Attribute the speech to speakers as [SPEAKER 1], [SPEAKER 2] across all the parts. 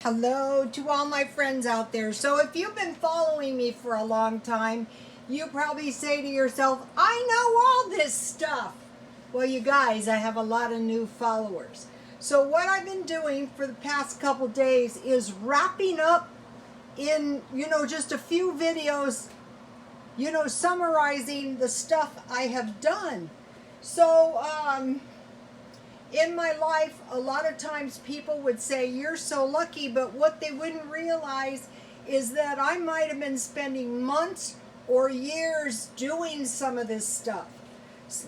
[SPEAKER 1] Hello to all my friends out there. So if you've been following me for a long time, you probably say to yourself, I know all this stuff. Well, you guys, I have a lot of new followers. So what I've been doing for the past couple days is wrapping up in, just a few videos, summarizing the stuff I have done. So, in my life, a lot of times people would say, you're so lucky, but what they wouldn't realize is that I might have been spending months or years doing some of this stuff.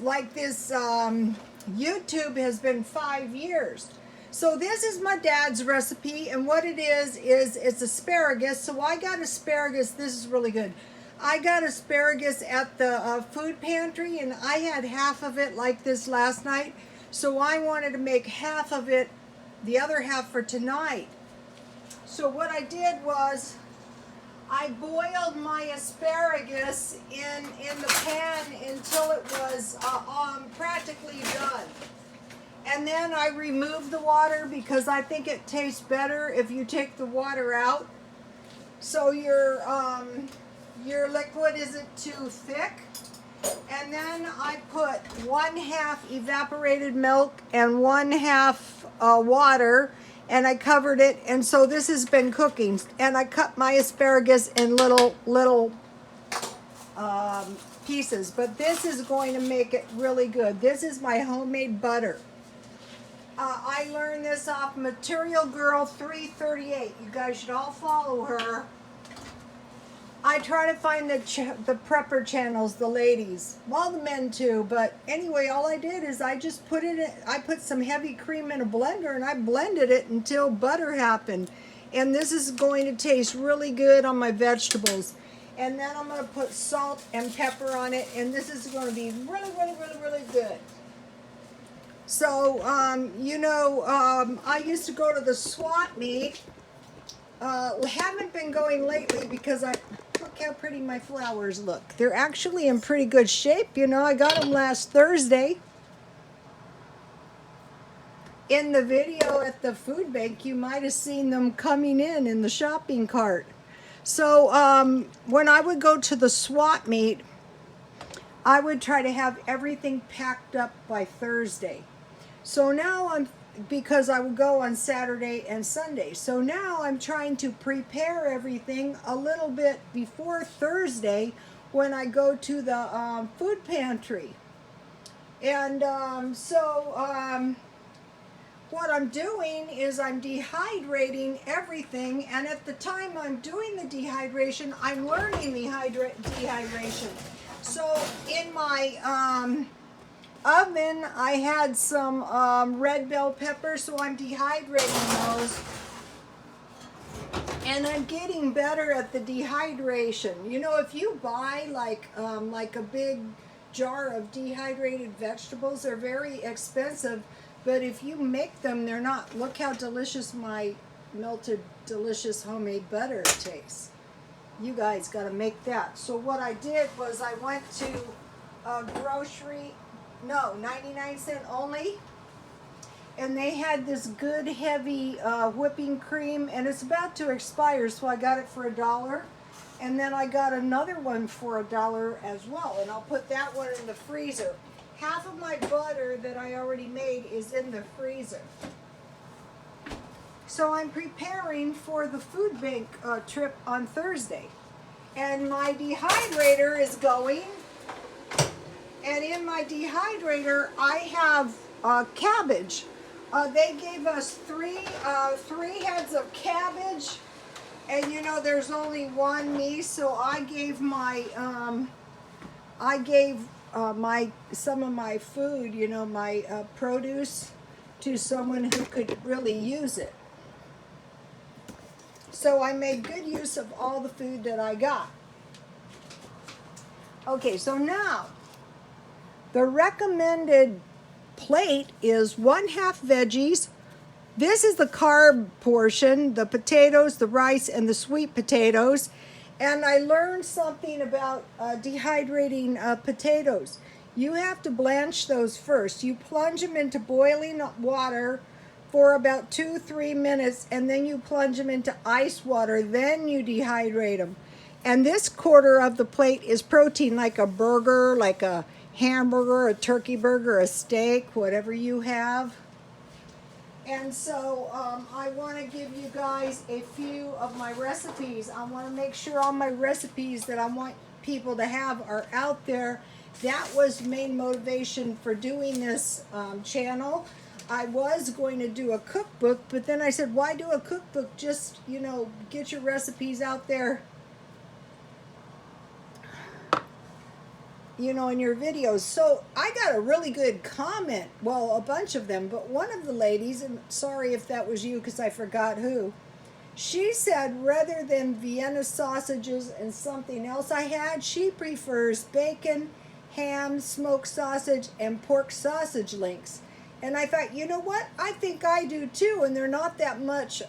[SPEAKER 1] Like this YouTube has been 5 years. So this is my dad's recipe, and what it is it's asparagus. So I got asparagus, this is really good. I got asparagus at the food pantry, and I had half of it like this last night. So I wanted to make half of it, the other half for tonight. So what I did was I boiled my asparagus in the pan until it was practically done. And then I removed the water because I think it tastes better if you take the water out. So your liquid isn't too thick. And then I put 1/2 evaporated milk and 1/2 water, and I covered it. And so this has been cooking. And I cut my asparagus in little pieces. But this is going to make it really good. This is my homemade butter. I learned this off Material Girl 338. You guys should all follow her. I try to find the prepper channels, the ladies, well, the men too, but anyway, all I did is I just I put some heavy cream in a blender and I blended it until butter happened. And this is going to taste really good on my vegetables. And then I'm going to put salt and pepper on it, and this is going to be really, really, really, really good. So, I used to go to the swap meet. Haven't been going lately because look how pretty my flowers look. They're actually in pretty good shape. I got them last Thursday. In the video at the food bank, you might have seen them coming in the shopping cart. So when I would go to the swap meet, I would try to have everything packed up by Thursday. So now because I would go on Saturday and Sunday. So now I'm trying to prepare everything a little bit before Thursday when I go to the food pantry. And what I'm doing is I'm dehydrating everything, and at the time I'm doing the dehydration, I'm learning the dehydration. So in my oven, I had some red bell peppers, so I'm dehydrating those. And I'm getting better at the dehydration. If you buy like a big jar of dehydrated vegetables, they're very expensive, but if you make them, they're not. Look how delicious my melted, delicious homemade butter tastes. You guys got to make that. So what I did was I went to a grocery, 99-cent only, and they had this good heavy whipping cream, and it's about to expire, so I got it for $1, and then I got another one for $1 as well, and I'll put that one in the freezer. Half of my butter that I already made is in the freezer. So I'm preparing for the food bank trip on Thursday, and my dehydrator is going. And in my dehydrator, I have cabbage. They gave us three heads of cabbage, and there's only one me, so I gave some of my food, my produce, to someone who could really use it. So I made good use of all the food that I got. Okay, so now the recommended plate is 1/2 veggies. This is the carb portion, the potatoes, the rice, and the sweet potatoes. And I learned something about dehydrating potatoes. You have to blanch those first. You plunge them into boiling water for about 2-3 minutes, and then you plunge them into ice water, then you dehydrate them. And this quarter of the plate is protein, like a burger, like a hamburger, a turkey burger, a steak, whatever you have. And so I want to give you guys a few of my recipes. I want to make sure all my recipes that I want people to have are out there. That was main motivation for doing this channel. I was going to do a cookbook, but then I said, why do a cookbook? Just, you know, get your recipes out there, you know, in your videos. So I got a really good comment, well, a bunch of them, but one of the ladies, and sorry if that was you because I forgot who, she said rather than Vienna sausages and something else I had, she prefers bacon, ham, smoked sausage, and pork sausage links. And I thought, you know what? I think I do too, and they're not that much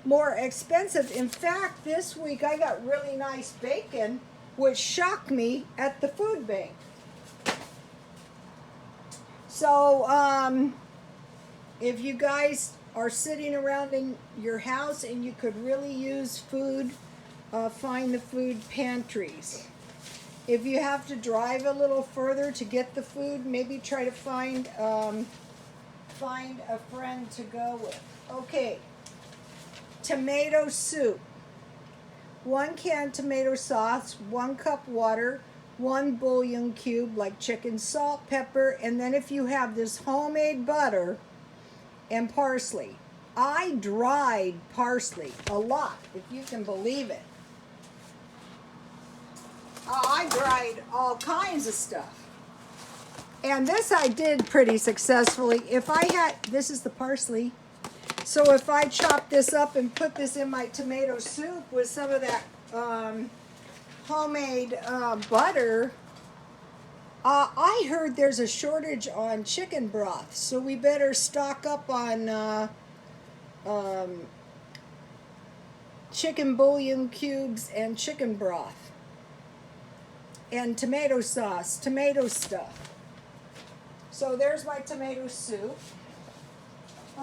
[SPEAKER 1] more expensive. In fact, this week I got really nice bacon, which shocked me, at the food bank. So if you guys are sitting around in your house and you could really use food, find the food pantries. If you have to drive a little further to get the food, maybe try to find a friend to go with. Okay, tomato soup. 1 can tomato sauce, 1 cup water, 1 bouillon cube like chicken, salt, pepper, and then if you have this homemade butter and parsley. I dried parsley a lot, if you can believe it. I dried all kinds of stuff. And this I did pretty successfully. If I had, this is the parsley. So if I chop this up and put this in my tomato soup with some of that homemade butter, I heard there's a shortage on chicken broth. So we better stock up on chicken bouillon cubes and chicken broth. And tomato sauce, tomato stuff. So there's my tomato soup.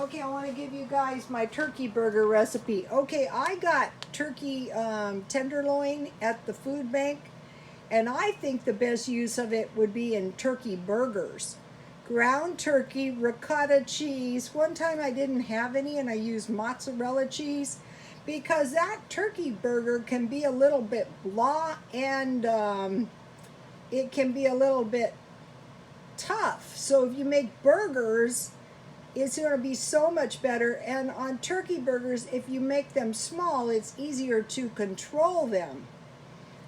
[SPEAKER 1] Okay, I want to give you guys my turkey burger recipe. Okay, I got turkey tenderloin at the food bank, and I think the best use of it would be in turkey burgers. Ground turkey, ricotta cheese. One time I didn't have any and I used mozzarella cheese because that turkey burger can be a little bit blah and it can be a little bit tough. So if you make burgers, it's going to be so much better. And on turkey burgers, if you make them small, it's easier to control them.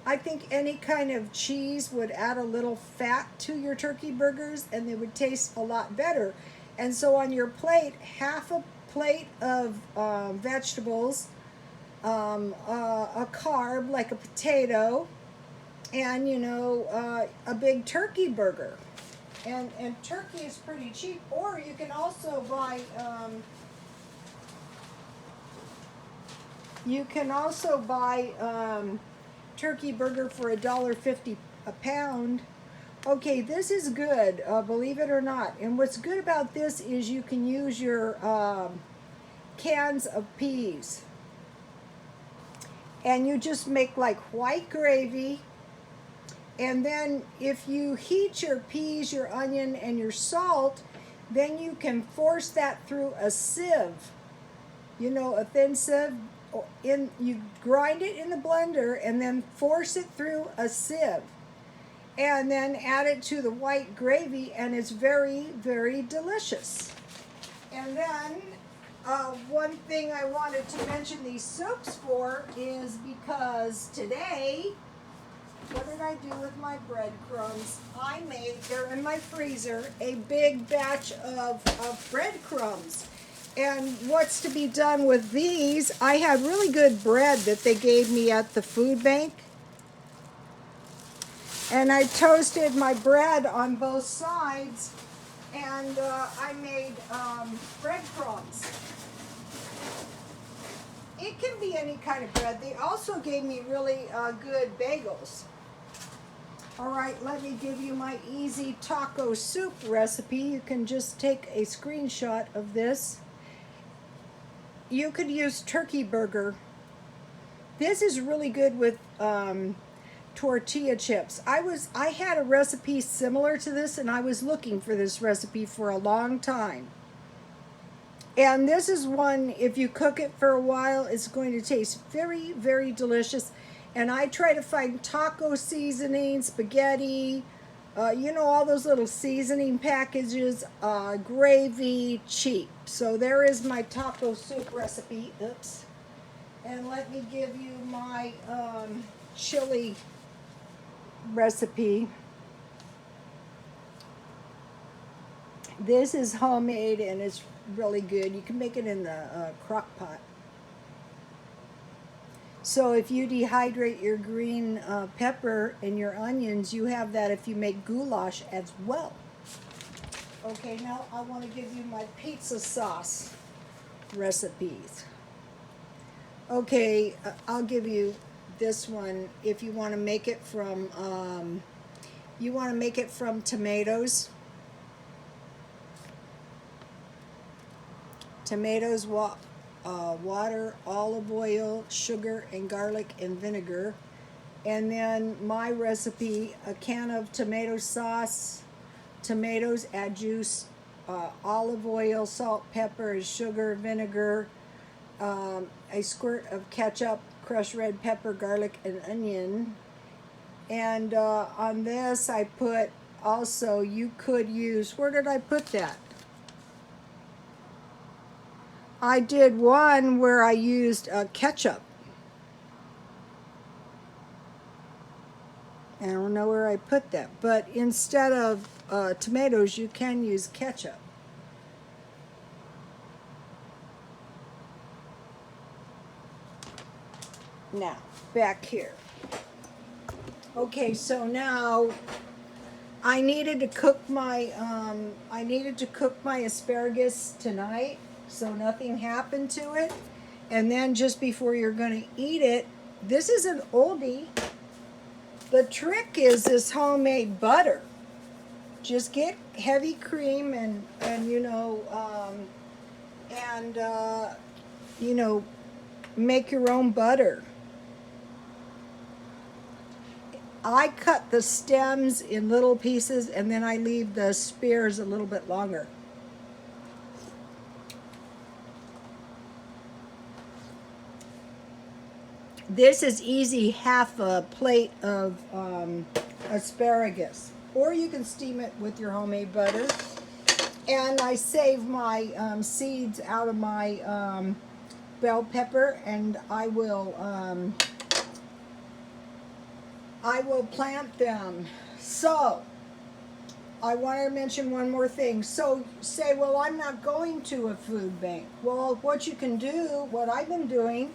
[SPEAKER 1] I think any kind of cheese would add a little fat to your turkey burgers and they would taste a lot better. And so on your plate, half a plate of vegetables, a carb like a potato, and you know, a big turkey burger. And turkey is pretty cheap. Or you can also buy turkey burger for $1.50 a pound. Okay, this is good, believe it or not. And what's good about this is you can use your cans of peas. And you just make like white gravy. And then if you heat your peas, your onion, and your salt, then you can force that through a sieve. You know, a thin sieve. You grind it in the blender and then force it through a sieve. And then add it to the white gravy, and it's very, very delicious. And then one thing I wanted to mention these soups for is because today, what did I do with my breadcrumbs? I made, they're in my freezer, a big batch of breadcrumbs. And what's to be done with these, I had really good bread that they gave me at the food bank. And I toasted my bread on both sides, and I made breadcrumbs. It can be any kind of bread. They also gave me really good bagels. All right, let me give you my easy taco soup recipe. You can just take a screenshot of this. You could use turkey burger. This is really good with tortilla chips. I had a recipe similar to this, and I was looking for this recipe for a long time. And this is one, if you cook it for a while, it's going to taste very, very delicious. And I try to find taco seasoning, spaghetti, all those little seasoning packages, gravy, cheap. So there is my taco soup recipe. Oops. And let me give you my chili recipe. This is homemade and it's really good. You can make it in the crock pot. So if you dehydrate your green pepper and your onions, you have that if you make goulash as well. Okay, now I want to give you my pizza sauce recipes. Okay, I'll give you this one if you want to make it from tomatoes. Tomatoes, water, olive oil, sugar, and garlic and vinegar. And then my recipe, a can of tomato sauce, tomatoes, add juice, olive oil, salt, pepper, sugar, vinegar, a squirt of ketchup, crushed red pepper, garlic, and onion. And on this I put also, you could use, where did I put that? I did one where I used ketchup. I don't know where I put that, but instead of tomatoes, you can use ketchup. Now, back here. Okay, so now I needed to cook my asparagus tonight, so nothing happened to it. And then just before you're going to eat it, this is an oldie. The trick is this homemade butter. Just get heavy cream and make your own butter. I cut the stems in little pieces and then I leave the spears a little bit longer. This is easy, half a plate of asparagus. Or you can steam it with your homemade butter. And I save my seeds out of my bell pepper, and I will plant them. So, I want to mention one more thing. So, say, well, I'm not going to a food bank. Well, what you can do, what I've been doing,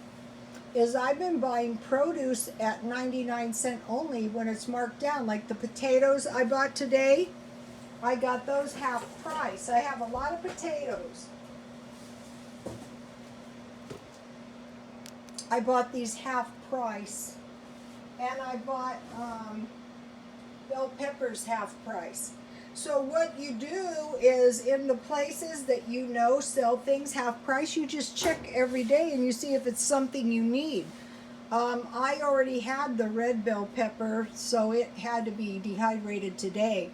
[SPEAKER 1] is I've been buying produce at 99 cents only when it's marked down. Like the potatoes I bought today, I got those half price. I have a lot of potatoes. I bought these half price. And I bought bell peppers half price. So what you do is in the places that you know sell things half price, you just check every day and you see if it's something you need. I already had the red bell pepper, so it had to be dehydrated today.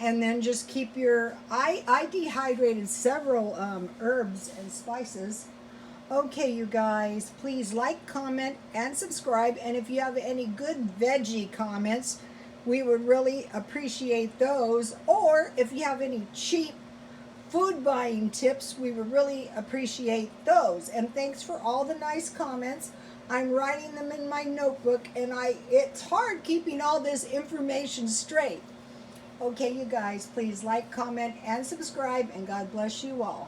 [SPEAKER 1] And then just keep your, I dehydrated several herbs and spices. Okay, you guys, please like, comment, and subscribe. And if you have any good veggie comments, we would really appreciate those. Or if you have any cheap food buying tips, we would really appreciate those. And thanks for all the nice comments. I'm writing them in my notebook, and it's hard keeping all this information straight. Okay, you guys, please like, comment, and subscribe, and God bless you all.